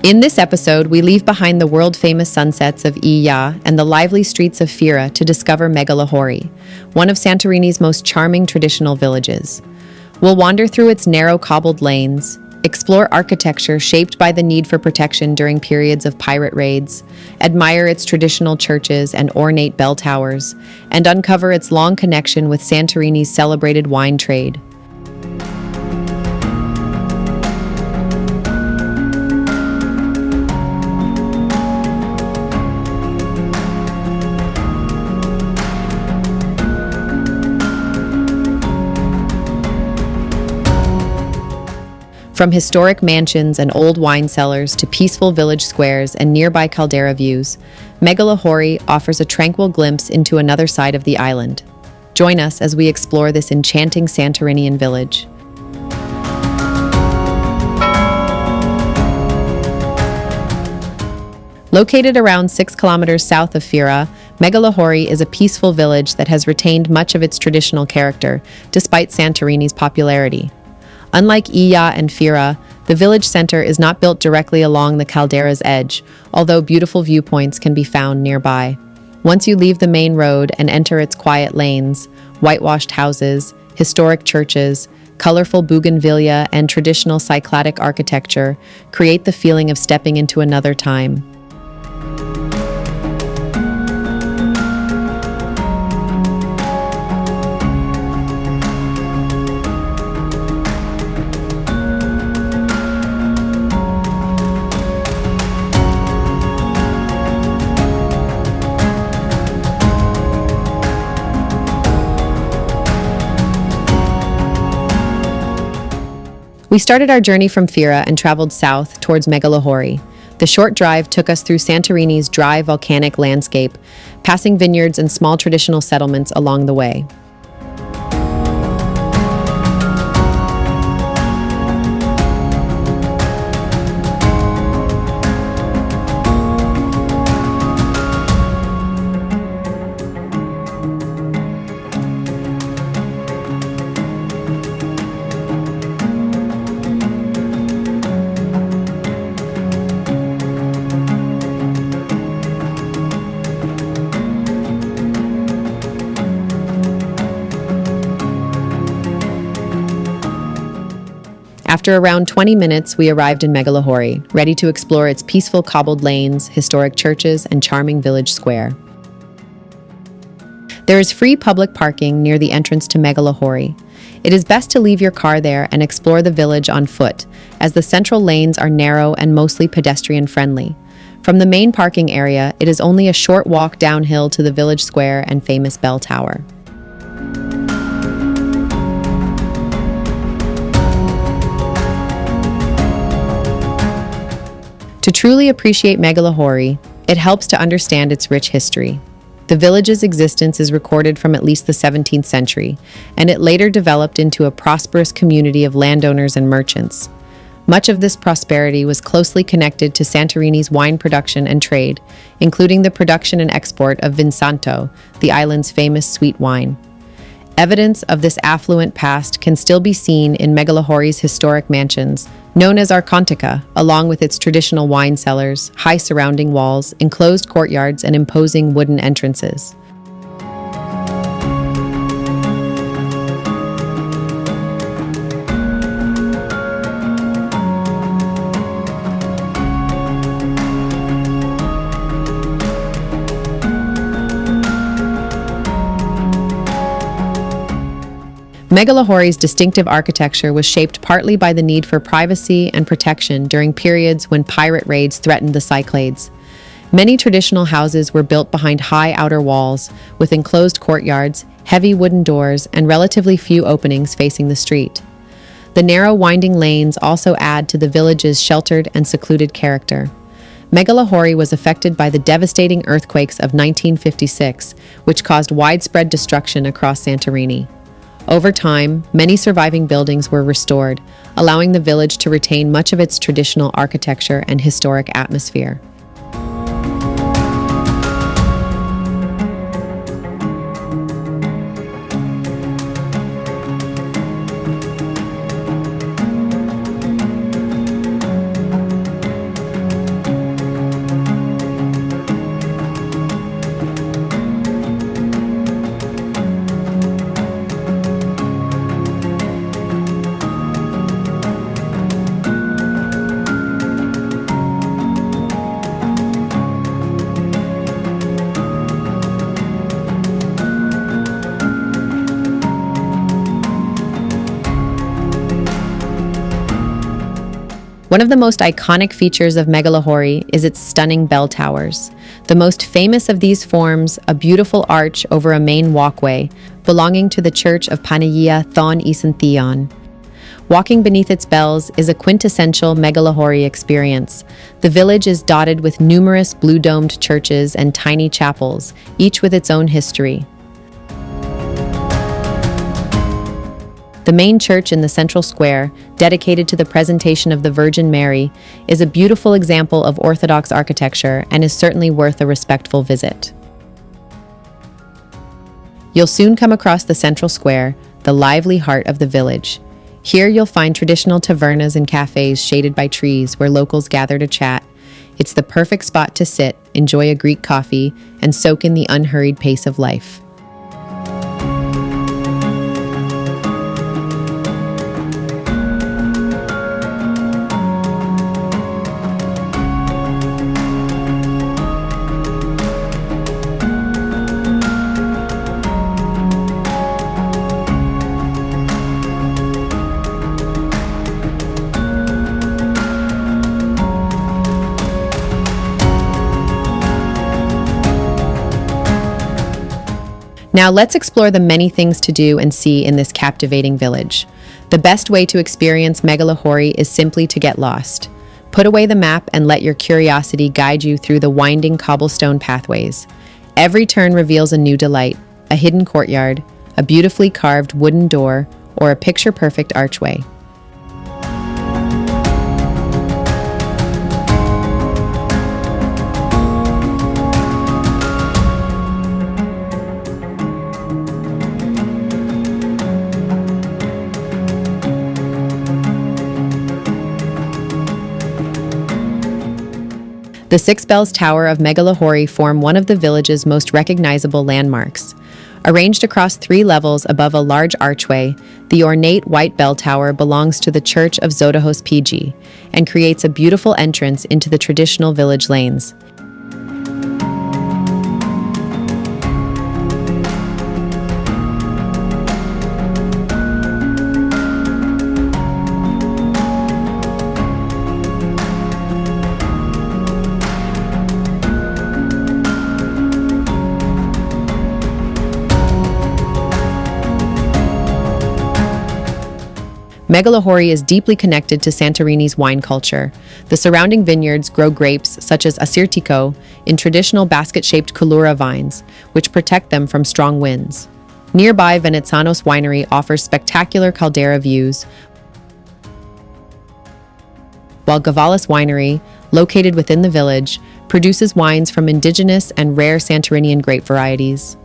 In this episode, we leave behind the world-famous sunsets of Iya and the lively streets of Fira to discover Megalochori, one of Santorini's most charming traditional villages. We'll wander through its narrow cobbled lanes, explore architecture shaped by the need for protection during periods of pirate raids, admire its traditional churches and ornate bell towers, and uncover its long connection with Santorini's celebrated wine trade. From historic mansions and old wine cellars to peaceful village squares and nearby caldera views, Megalochori offers a tranquil glimpse into another side of the island. Join us as we explore this enchanting Santorinian village. Located around 6 kilometers south of Fira, Megalochori is a peaceful village that has retained much of its traditional character, despite Santorini's popularity. Unlike Iya and Fira, the village center is not built directly along the caldera's edge, although beautiful viewpoints can be found nearby. Once you leave the main road and enter its quiet lanes, whitewashed houses, historic churches, colorful bougainvillea, and traditional Cycladic architecture create the feeling of stepping into another time. We started our journey from Fira and traveled south towards Megalochori. The short drive took us through Santorini's dry volcanic landscape, passing vineyards and small traditional settlements along the way. After around 20 minutes, we arrived in Megalochori, ready to explore its peaceful cobbled lanes, historic churches, and charming village square. There is free public parking near the entrance to Megalochori. It is best to leave your car there and explore the village on foot, as the central lanes are narrow and mostly pedestrian-friendly. From the main parking area, it is only a short walk downhill to the village square and famous bell tower. To truly appreciate Megalochori, it helps to understand its rich history. The village's existence is recorded from at least the 17th century, and it later developed into a prosperous community of landowners and merchants. Much of this prosperity was closely connected to Santorini's wine production and trade, including the production and export of Vinsanto, the island's famous sweet wine. Evidence of this affluent past can still be seen in Megalochori's historic mansions, known as Archontica, along with its traditional wine cellars, high surrounding walls, enclosed courtyards, and imposing wooden entrances. Megalochori's distinctive architecture was shaped partly by the need for privacy and protection during periods when pirate raids threatened the Cyclades. Many traditional houses were built behind high outer walls, with enclosed courtyards, heavy wooden doors, and relatively few openings facing the street. The narrow winding lanes also add to the village's sheltered and secluded character. Megalochori was affected by the devastating earthquakes of 1956, which caused widespread destruction across Santorini. Over time, many surviving buildings were restored, allowing the village to retain much of its traditional architecture and historic atmosphere. One of the most iconic features of Megalochori is its stunning bell towers. The most famous of these forms a beautiful arch over a main walkway, belonging to the Church of Panagia Thon Isan Theon. Walking beneath its bells is a quintessential Megalochori experience. The village is dotted with numerous blue-domed churches and tiny chapels, each with its own history. The main church in the central square, dedicated to the presentation of the Virgin Mary, is a beautiful example of Orthodox architecture and is certainly worth a respectful visit. You'll soon come across the central square, the lively heart of the village. Here you'll find traditional tavernas and cafés shaded by trees where locals gather to chat. It's the perfect spot to sit, enjoy a Greek coffee, and soak in the unhurried pace of life. Now let's explore the many things to do and see in this captivating village. The best way to experience Megalochori is simply to get lost. Put away the map and let your curiosity guide you through the winding cobblestone pathways. Every turn reveals a new delight, a hidden courtyard, a beautifully carved wooden door, or a picture-perfect archway. The Six Bells Tower of Megalochori form one of the village's most recognizable landmarks. Arranged across 3 levels above a large archway, the ornate white bell tower belongs to the Church of Zodahos PG and creates a beautiful entrance into the traditional village lanes. Megalochori is deeply connected to Santorini's wine culture. The surrounding vineyards grow grapes such as Assyrtiko in traditional basket-shaped Kaloura vines, which protect them from strong winds. Nearby, Venetzanos Winery offers spectacular caldera views, while Gavalis Winery, located within the village, produces wines from indigenous and rare Santorinian grape varieties.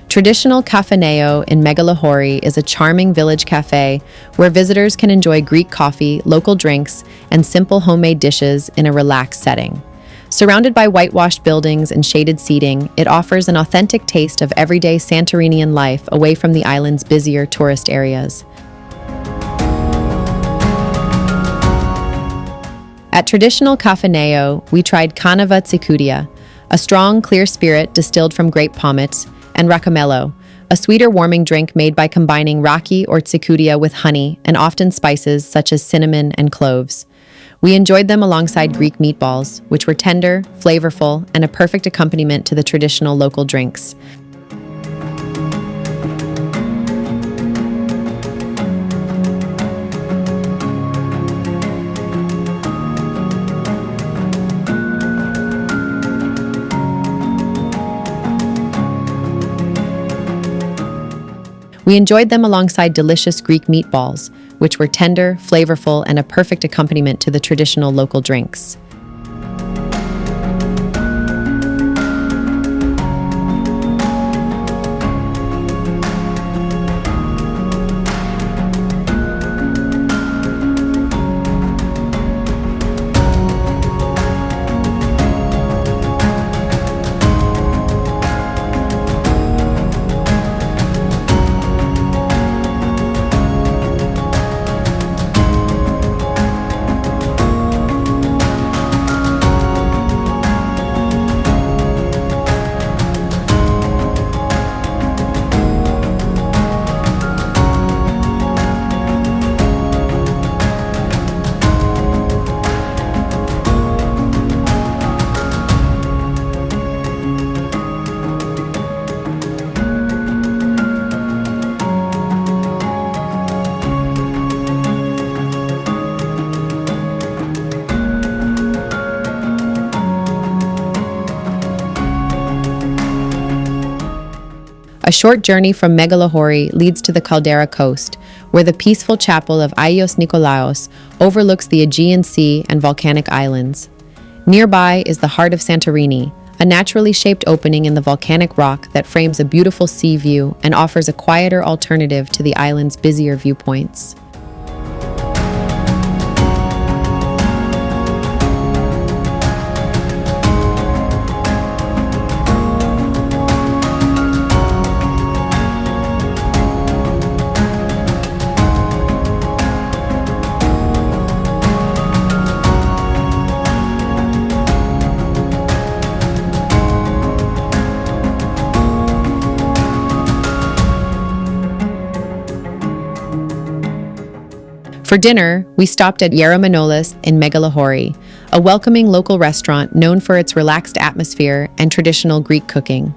Traditional Café in Megalochori is a charming village cafe where visitors can enjoy Greek coffee, local drinks, and simple homemade dishes in a relaxed setting. Surrounded by whitewashed buildings and shaded seating, it offers an authentic taste of everyday Santorinian life away from the island's busier tourist areas. At traditional Café, we tried Canava Tsikudia, a strong, clear spirit distilled from grape pomace, and rakamello, a sweeter warming drink made by combining raki or tsikudia with honey and often spices such as cinnamon and cloves. We enjoyed them alongside Greek meatballs, which were tender, flavorful, and a perfect accompaniment to the traditional local drinks. We enjoyed them alongside delicious Greek meatballs, which were tender, flavorful, and a perfect accompaniment to the traditional local drinks. A short journey from Megalochori leads to the Caldera coast, where the peaceful chapel of Agios Nikolaos overlooks the Aegean Sea and volcanic islands. Nearby is the heart of Santorini, a naturally shaped opening in the volcanic rock that frames a beautiful sea view and offers a quieter alternative to the island's busier viewpoints. For dinner, we stopped at Manolis in Megalochori, a welcoming local restaurant known for its relaxed atmosphere and traditional Greek cooking.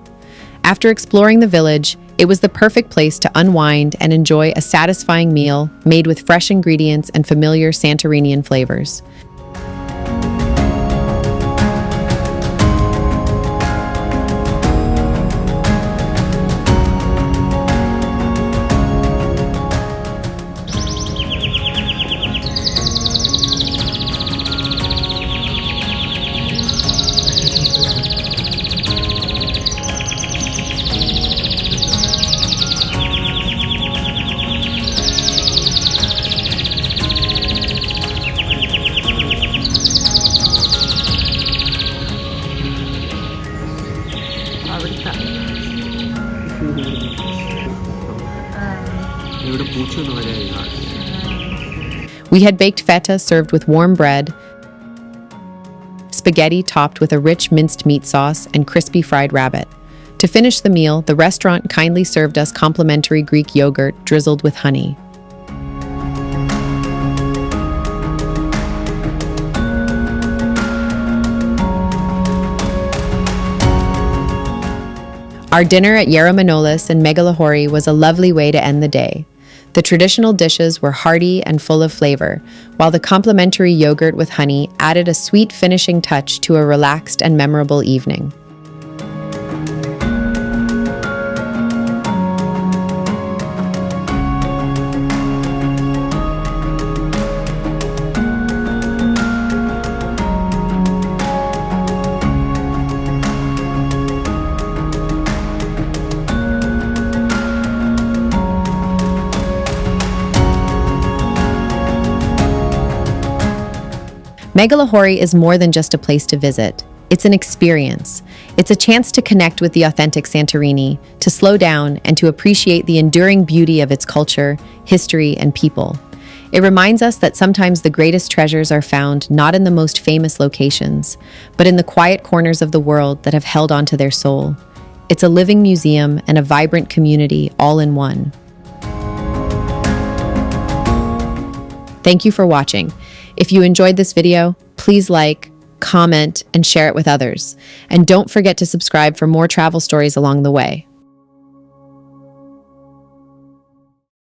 After exploring the village, it was the perfect place to unwind and enjoy a satisfying meal made with fresh ingredients and familiar Santorinian flavors. We had baked feta served with warm bread, spaghetti topped with a rich minced meat sauce, and crispy fried rabbit. To finish the meal, the restaurant kindly served us complimentary Greek yogurt drizzled with honey. Our dinner at Manolis in Megalochori was a lovely way to end the day. The traditional dishes were hearty and full of flavor, while the complimentary yogurt with honey added a sweet finishing touch to a relaxed and memorable evening. Megalochori is more than just a place to visit. It's an experience. It's a chance to connect with the authentic Santorini, to slow down, and to appreciate the enduring beauty of its culture, history, and people. It reminds us that sometimes the greatest treasures are found not in the most famous locations, but in the quiet corners of the world that have held on to their soul. It's a living museum and a vibrant community all in one. Thank you for watching. If you enjoyed this video, please like, comment, and share it with others. And don't forget to subscribe for more travel stories along the way.